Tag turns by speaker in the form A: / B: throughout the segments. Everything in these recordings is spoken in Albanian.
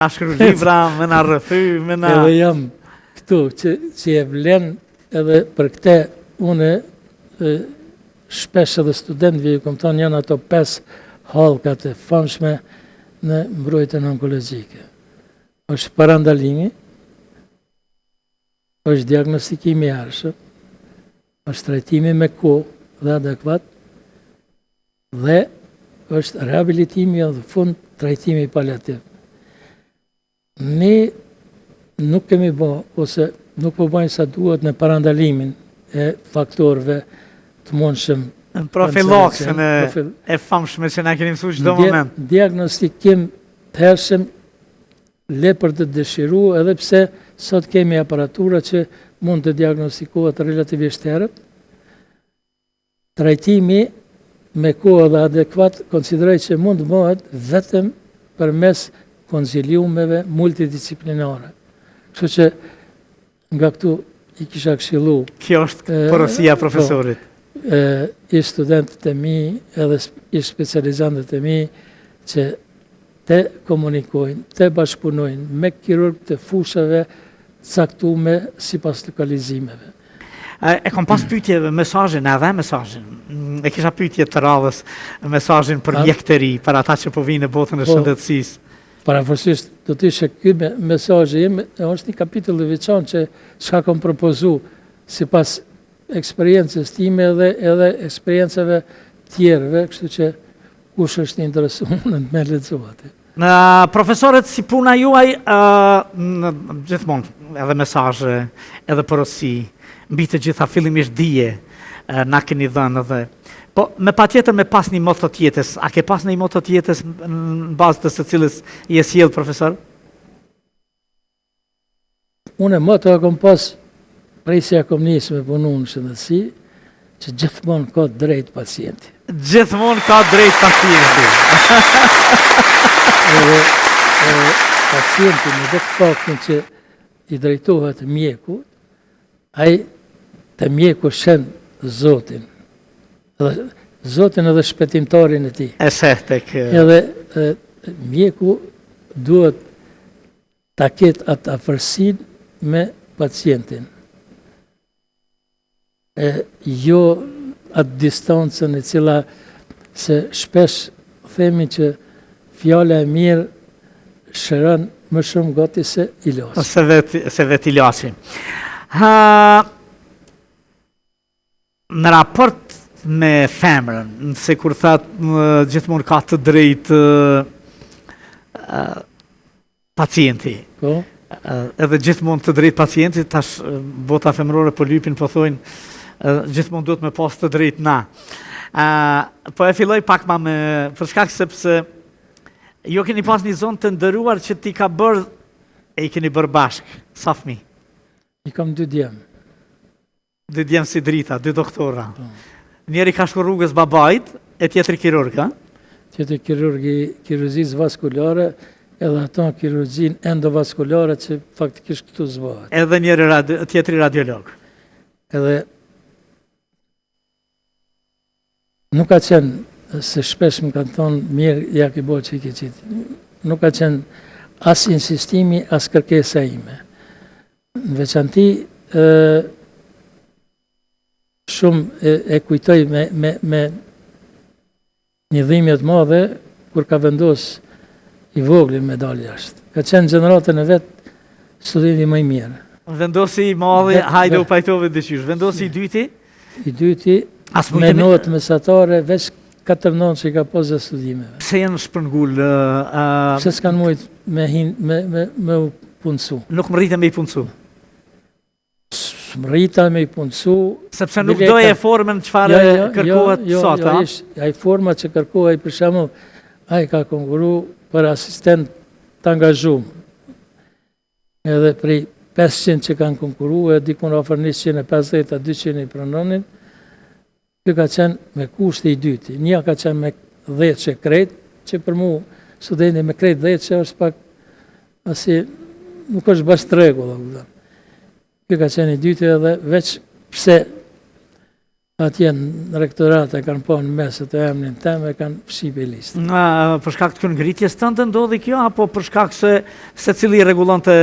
A: A shkru libra, me na rrëthy, me na...
B: Edhe jam këtu, që e vlen edhe për këte une shpesh edhe studentëve ju kom thonë janë ato 5 hallkat e famshme në mbrojtjen onkologjike. Është parandalimi, është diagnostikimi i arshëm, është trajtimi me kohë dhe adekuat, dhe është rehabilitimi dhe fund trajtimi paliativ. Ne nuk kemi bo, ose nuk po bojnë sa duhet në parandalimin e faktorëve të mundshëm.
A: Në profilaksën e famshme që na keni mësuar çdo moment.
B: Diagnostikim të hershëm le për të dëshiru, edhe pse sot kemi aparatura që mund të diagnostikohet relativisht herët. Trajtimi me kohë dhe adekuat konsideroj që mund të bëhet vetëm përmes konziliumeve multidisciplinare. Kështu që nga këtu i kisha këshillu.
A: Kjo është porosia profesorit.
B: I studentët e mi edhe i specializantët e mi që të komunikojnë, të bashkëpunojnë me kirurg të fushave caktume sipas lokalizimeve.
A: E kom pas pyetje mesazhin, edhe mesazhin. E kisha pyetje të radhës mesazhin për mjektëri, për ata që po vinë në botën e shëndetësisë.
B: Paraforsisht do të ishte ky mesazhi im, është një kapitull i veçantë që çka kam propozu sipas eksperiencës time dhe edhe eksperiencave tjerëve, kështu që kush është interesuar në të më lexojë.
A: Profesorët, si puna juaj, gjithmonë edhe mesazhe, edhe porosi, mbi të gjitha fillimisht dije na keni dhënë edhe. Po, me patjetër me pas një moto të jetës, a ke pas një moto të jetës në bazë të së cilës je sjell, profesor?
B: Unë moto e kom pas prej se ja kom nisë me punu në shëndetësi, që gjithmonë ka drejt pacienti.
A: Gjithmonë ka drejt pacienti.
B: Edhe pacienti në dhe faktin që i drejtohet mjeku, ai të mjeku shen Zotin. Zotin edhe shpëtimtarin e tij. Edhe mjeku duhet ta ketë atë afërsinë me pacientin. Jo atë distancën e cila se shpesh themi që fjala e mirë shëron më shumë gati se ilasi.
A: Se vet ilasi. Në raport me femrën, se kur thatë gjithmonë ka të drejtë pacienti.
B: Po?
A: Edhe gjithmonë të drejtë pacienti, tash bota femrore po lypin, po thojnë, gjithmonë duhet me pas të drejtë na. Po e filloj pak ma me, për shkak sepse jo keni pas një zonë të ndëruar që ti ka bërë, e i keni bërë bashkë, sa fëmi?
B: I kam 2 djemë.
A: 2 djemë si drita, 2 doktora. Njeri ka shku rrugës babait, e tjetëri kirurg, ha?
B: Tjetëri kirurgi kirurgjisë vaskulare, edhe ato kirurgjin endovaskulare që faktikisht këtu zbohet.
A: Edhe njeri tjetëri radiolog.
B: Edhe nuk ka qenë, se shpesh më kanë thonë, mirë, ja ki bo që i ke qitë. Nuk ka qenë as insistimi, as kërkesa ime. Në veçanti, shumë e kujtoj me një dhimbje të madhe, kur ka vendos i voglin me dalë jashtë. Ka qenë gjeneratën e vetë studenti më i mirë.
A: Vendosi i madhi, hajde u pajtove dëshysh. Vendosi i dyti?
B: I dyti, me notë mesatare, veç 4 nënë që i ka posë dhe studimeve.
A: Pse janë shpërngull?
B: Pse s'kanë mujtë me u punësu.
A: Nuk më rritë me i punësu?
B: Më rrita me i punësu.
A: Sepse nuk doje formën qëfare kërkohet sot, a?
B: Jo, i forma që kërkohet, për shemë, a i ka konkuru për asistent të angazhum. Edhe prej 500 që kanë konkuru, e dikun ofër 150 a 200 i pranonin, kjo ka qenë me kushte i dyti. Një ka qenë me 10 që krejt, që për mu studenti me krejt 10 që është pak, asi nuk është bas tregu, dhe. Kjo ka qenë i dyti edhe veç pse atje në rektorat e kanë po në meset e emnin tem e kanë fshipe listë.
A: Për shkak të ngritjes tënde ndodhi kjo, apo për shkak se secili rregullonte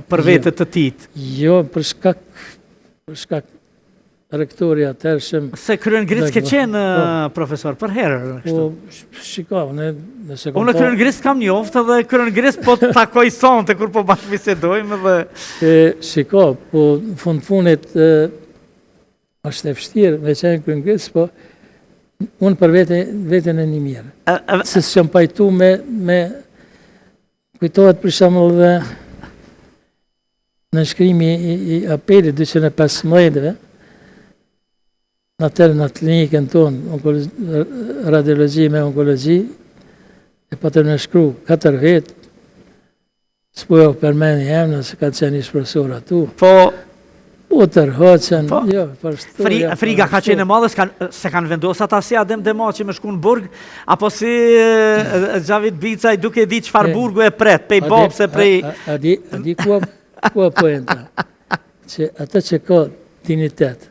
A: për vete të tij?
B: Jo, për shkak rektori atërshëm.
A: Se kryengritës ke qenë profesor për herë.
B: Po, shiko, nëse
A: Unë kryengritës kam njoftë dhe kryengritës po të takoj sonte kur po bashkëbisedojmë dhe...
B: Shiko, po në fundit është e vështirë me qenë kryengritës, po unë për veten e një mirë. Se s'jam pajtu me kujtohet për shembull dhe në shkrimi i apelit 215-ve, në atërë në klinikën tonë, radiologi me onkologji, e patër me shkru 4 vetë, s'po jo përmeni emnë, se ka qenë ishë profesor atu. Po tërhoqen, jo, për shtoja...
A: Friga ka qenë e madhe, se kanë vendosë ata si Adem Demaci me shku në burg, apo si Gjavit Bicaj duke di qëfar burgu e pret, pej bobë se prej...
B: A di kua poenta, që ata që ka dignitet,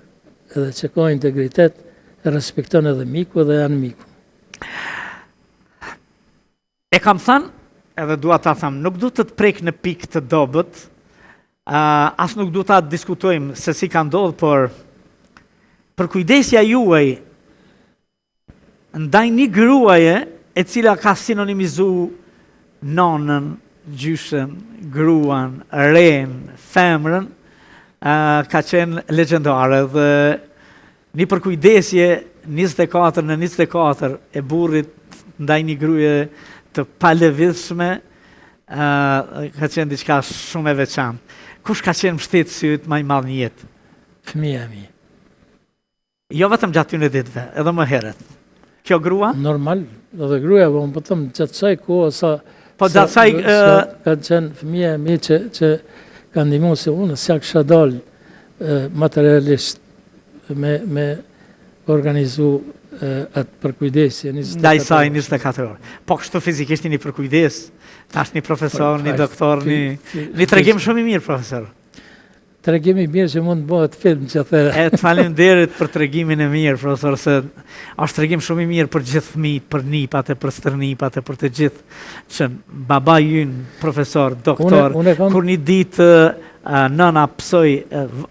B: edhe që ka integritet, respekton edhe miku dhe janë miku.
A: E kam thënë, edhe dua ta them, nuk du të të prek në pik të dobët, as nuk du ta diskutojmë se si ka ndodhë, por për kujdesja juaj ndaj një gruaje e cila ka sinonimizu nonën, gjyshen, gruan, ren, femrën, ka qenë legendare dhe një përkujdesje 24 në 24 e burrit ndaj një gruaje të palëvizshme ka qenë diçka shumë e veçantë. Kush ka qenë mbështetësit më i madh në jetë?
B: Fëmija mi. Jo
A: vetëm gjatë tyne ditëve, edhe më herët. Kjo grua?
B: Normal, edhe gruaja, po më thëmë gjatë saj kohë sa...
A: Po gjatë saj...
B: Ka qenë fëmija mi që ka ndihmu se unë, s'ja kësha dalë materialisht me organizu atë përkujdesje.
A: Ndaj saj 24 orë. Po kështu fizikisht një përkujdes, tash një profesor, një doktor, një tregim shumë i mirë, profesor.
B: Tregim i mirë që mund të bëhet film që the.
A: Të faleminderit për tregimin e mirë, profesor, se është tregim shumë i mirë për gjithë fëmijët, për nipat e për stërnipat e për të gjithë, që baba ynë, profesor, doktor, kur një ditë nëna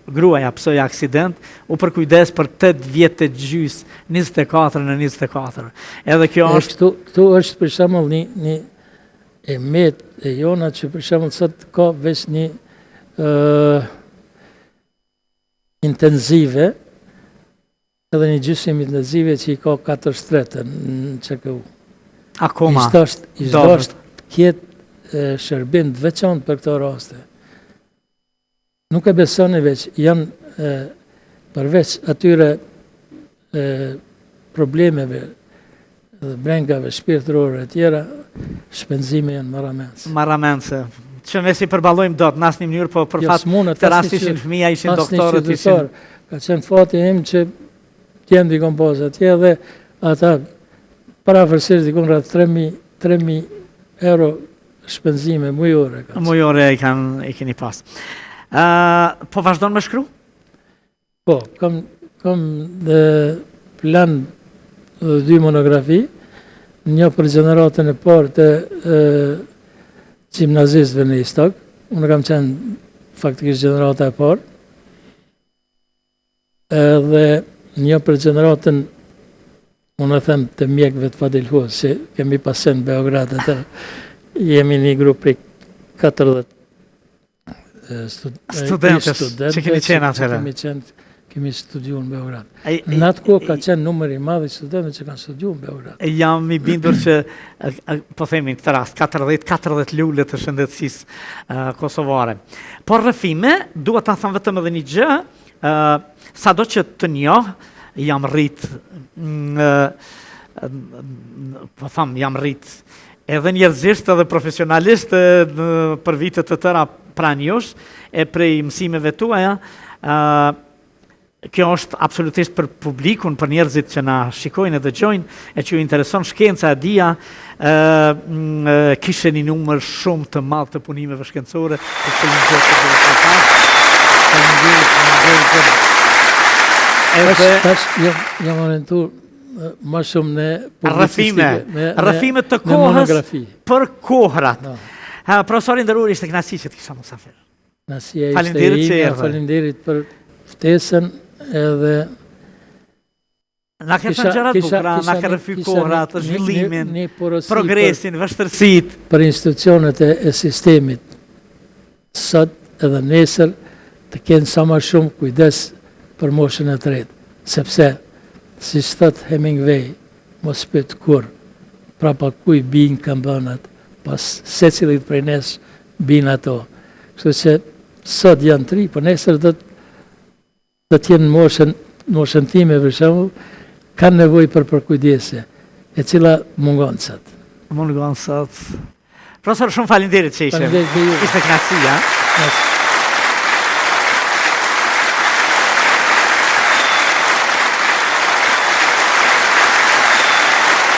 A: gruaja psoj aksident, u përkujdes për 8 vjetë të gjys, 24 në 24. Edhe kjo është...
B: Këtu është për shembull një emet e jona që për shembull sot ka veç një intenzive, edhe një gjysim intenzive që i ka 4 shtrete në QKU.
A: Akoma.
B: Ishtë është kjetë shërbim të veçantë për këto raste. Nuk e besoni veç, janë përveç atyre problemeve dhe brengave shpirtërore e tjera, shpenzime janë maramense.
A: Maramense. Që ne si përballojmë dot, në asnjë mënyrë, po për fat të rast ishin fëmija, ishin doktorët, ishin...
B: Ka qenë fati im që t'jenë dikon posë atje dhe ata parafërsisht dikon rreth 3.000 euro shpenzime mujore.
A: Mujore i keni pas. Po vazhdon me shkru?
B: Po, kam dhe plan dhe 2 monografi, një për gjeneratën e parë të gjimnazistëve në Istok, unë kam qenë faktikisht gjenerata e parë, dhe një për gjeneratën, unë e them të mjekëve të fadilhuës, që kemi pasen në Beograd, jemi një grupë 40
A: studentës që keni qenë atëre.
B: Kemi studiu në Beograd. Në atë kohë ka qenë numër i madh i studentëve që kanë studiu në Beograd.
A: Jam i bindur që, po themi në këtë rast, 40 lule të shëndetësisë kosovare. Por rrëfime, duhet ta them vetëm edhe një gjë, sado që të njoh, jam rrit, po them, jam rrit edhe njerëzisht edhe profesionalisht për vitet të tëra pranë jush, e prej mësimeve tuaja, kjo është absolutisht për publikun, për njerëzit që na shikojnë e dëgjojnë, e që ju intereson shkenca e dia, kishe një numër shumë të madh të punimeve shkencore,
B: Tash jam orientuar më shumë në publicistike.
A: Rrëfime të
B: me
A: kohës
B: monografi.
A: për kohrat.
B: No.
A: Profesori nderuar, ishte kënaqësi që të kisha musafir.
B: Nasia ishte
A: Faleminderit që
B: ime,
A: erdhe.
B: faleminderit për ftesën edhe
A: Na ka thënë gjëra të bukura, na ka rrëfy kohrat, zhvillimin,
B: një porosi
A: progresin, vështërsitë.
B: për institucionet e sistemit sot edhe nesër të kenë sa më shumë kujdes për moshën e tretë, sepse si thot Hemingway, mos pyet kur, prapa kuj bijnë këmbënat, pas secilit prej nesh bijnë ato. Kështu që sot janë 3, por nesër do të jenë moshën time për shembull, kanë nevojë për kujdese, e cila mungon sot.
A: Mungon sot. Profesor, shumë faleminderit që ishe.
B: Faleminderit dhe ju.
A: Ishte kënaqësi, ja.